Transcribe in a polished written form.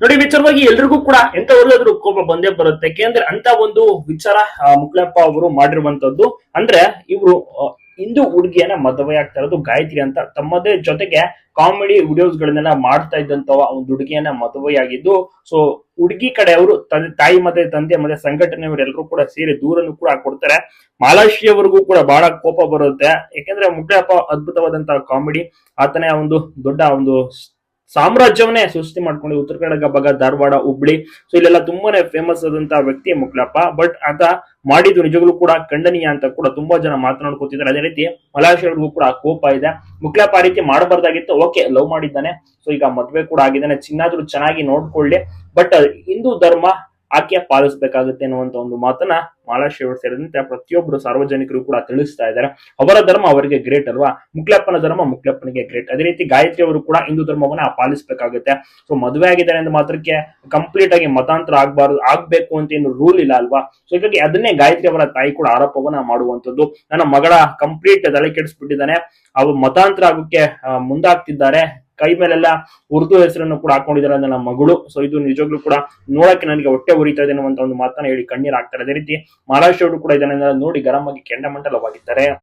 ನೋಡಿ ವಿಚಾರವಾಗಿ ಎಲ್ರಿಗೂ ಕೂಡ ಎಂತವ್ರಿಗಾದ್ರೂ ಕೋಪ ಬಂದೇ ಬರುತ್ತೆ. ಯಾಕೆಂದ್ರೆ ಅಂತ ಒಂದು ವಿಚಾರ ಮುಕ್ಲಪ್ಪ ಅವರು ಮಾಡಿರುವಂತದ್ದು. ಅಂದ್ರೆ ಇವರು ಹಿಂದೂ ಹುಡುಗಿಯನ್ನ ಮದುವೆ ಆಗ್ತಾ ಇರೋದು ಗಾಯತ್ರಿ ಅಂತ ತಮ್ಮದೇ ಜೊತೆಗೆ ಕಾಮಿಡಿ ವಿಡಿಯೋಸ್ ಗಳನ್ನೆಲ್ಲ ಮಾಡ್ತಾ ಇದ್ದಂತ ಒಂದು ಹುಡುಗಿಯನ್ನ ಮದುವೆಯಾಗಿದ್ದು. ಸೊ ಹುಡುಗಿ ಕಡೆ ಅವರು ತಾಯಿ ಮತ್ತೆ ತಂದೆ ಮತ್ತೆ ಸಂಘಟನೆಯವರೆಲ್ಲರೂ ಕೂಡ ಸೇರಿ ದೂರನ್ನು ಕೂಡ ಕೊಡ್ತಾರೆ. ಮಾಲಾಶ್ರೀ ಅವರಿಗೂ ಕೂಡ ಬಹಳ ಕೋಪ ಬರುತ್ತೆ. ಯಾಕೆಂದ್ರೆ ಮುಕ್ಲಪ್ಪ ಅದ್ಭುತವಾದಂತಹ ಕಾಮಿಡಿ, ಆತನೇ ಒಂದು ದೊಡ್ಡ ಒಂದು ಸಾಮ್ರಾಜ್ಯವನ್ನೇ ಸೃಷ್ಟಿ ಮಾಡ್ಕೊಂಡು ಉತ್ತರ ಕನ್ನಡ ಭಾಗ ಧಾರವಾಡ ಹುಬ್ಳಿ, ಸೊ ಇಲ್ಲೆಲ್ಲ ತುಂಬಾನೇ ಫೇಮಸ್ ಆದಂತಹ ವ್ಯಕ್ತಿ ಮುಕ್ಲಪ್ಪ. ಬಟ್ ಆತ ಮಾಡಿದ್ದು ನಿಜಗಳು ಕೂಡ ಖಂಡನೀಯ ಅಂತ ಕೂಡ ತುಂಬಾ ಜನ ಮಾತನಾಡ್ಕೊತಿದ್ದಾರೆ. ಅದೇ ರೀತಿ ಮಲಾಶ್ ಅವ್ರಿಗೂ ಕೂಡ ಕೋಪ ಇದೆ. ಮುಕ್ಲಪ್ಪ ಆ ರೀತಿ ಮಾಡಬಾರ್ದಾಗಿತ್ತು. ಓಕೆ, ಲವ್ ಮಾಡಿದ್ದಾನೆ, ಸೊ ಈಗ ಮದ್ವೆ ಕೂಡ ಆಗಿದ್ದಾನೆ, ಚಿನ್ನಾದ್ರೂ ಚೆನ್ನಾಗಿ ನೋಡ್ಕೊಳ್ಳಿ, ಬಟ್ ಹಿಂದೂ ಧರ್ಮ ಆಕೆ ಪಾಲಿಸಬೇಕಾಗುತ್ತೆ ಅನ್ನುವಂತ ಒಂದು ಮಾತನ್ನ ಮಾಲಾಶ್ರೀ ಅವರು ಸೇರಿದಂತೆ ಪ್ರತಿಯೊಬ್ಬರು ಸಾರ್ವಜನಿಕರು ಕೂಡ ತಿಳಿಸ್ತಾ ಇದ್ದಾರೆ. ಅವರ ಧರ್ಮ ಅವರಿಗೆ ಗ್ರೇಟ್ ಅಲ್ವಾ, ಮುಕ್ಲಪ್ಪನ ಧರ್ಮ ಮುಕ್ಲಪ್ಪನಿಗೆ ಗ್ರೇಟ್. ಅದೇ ರೀತಿ ಗಾಯತ್ರಿ ಅವರು ಕೂಡ ಹಿಂದೂ ಧರ್ಮವನ್ನ ಪಾಲಿಸಬೇಕಾಗುತ್ತೆ. ಸೊ ಮದುವೆ ಆಗಿದ್ದಾರೆ ಅಂತ ಮಾತ್ರಕ್ಕೆ ಕಂಪ್ಲೀಟ್ ಆಗಿ ಮತಾಂತರ ಆಗ್ಬೇಕು ಅಂತ ಏನು ರೂಲ್ ಇಲ್ಲ ಅಲ್ವಾ. ಸೊ ಹೀಗಾಗಿ ಅದನ್ನೇ ಗಾಯತ್ರಿ ಅವರ ತಾಯಿ ಕೂಡ ಆರೋಪವನ್ನ ಮಾಡುವಂತದ್ದು. ನನ್ನ ಮಗಳ ಕಂಪ್ಲೀಟ್ ತಲೆ ಕೆಡಿಸ್ಬಿಟ್ಟಿದ್ದಾನೆ, ಅವ್ರು ಮತಾಂತರ ಆಗೋಕ್ಕೆ ಮುಂದಾಗ್ತಿದ್ದಾರೆ, ಕೈ ಮೇಲೆಲ್ಲ ಉರ್ದು ಹೆಸರನ್ನು ಕೂಡ ಹಾಕೊಂಡಿದ್ದಾರೆ ನನ್ನ ಮಗಳು. ಸೊ ಇದು ನಿಜವಾಗ್ಲೂ ಕೂಡ ನೋಡಕ್ಕೆ ನನಗೆ ಹೊಟ್ಟೆ ಉರಿತಾ ಇದೆ ಅನ್ನುವಂತ ಒಂದು ಮಾತನ್ನ ಹೇಳಿ ಕಣ್ಣೀರ್ ಹಾಕ್ತಾರೆ. ಅದೇ ರೀತಿ ಮಹಾರಾಷ್ಟ್ರ ಅವರು ಕೂಡ ಇದನ್ನ ನೋಡಿ ಗರಂ ಆಗಿ ಕೆಂಡಮಂಡಲವಾಗಿದ್ದಾರೆ.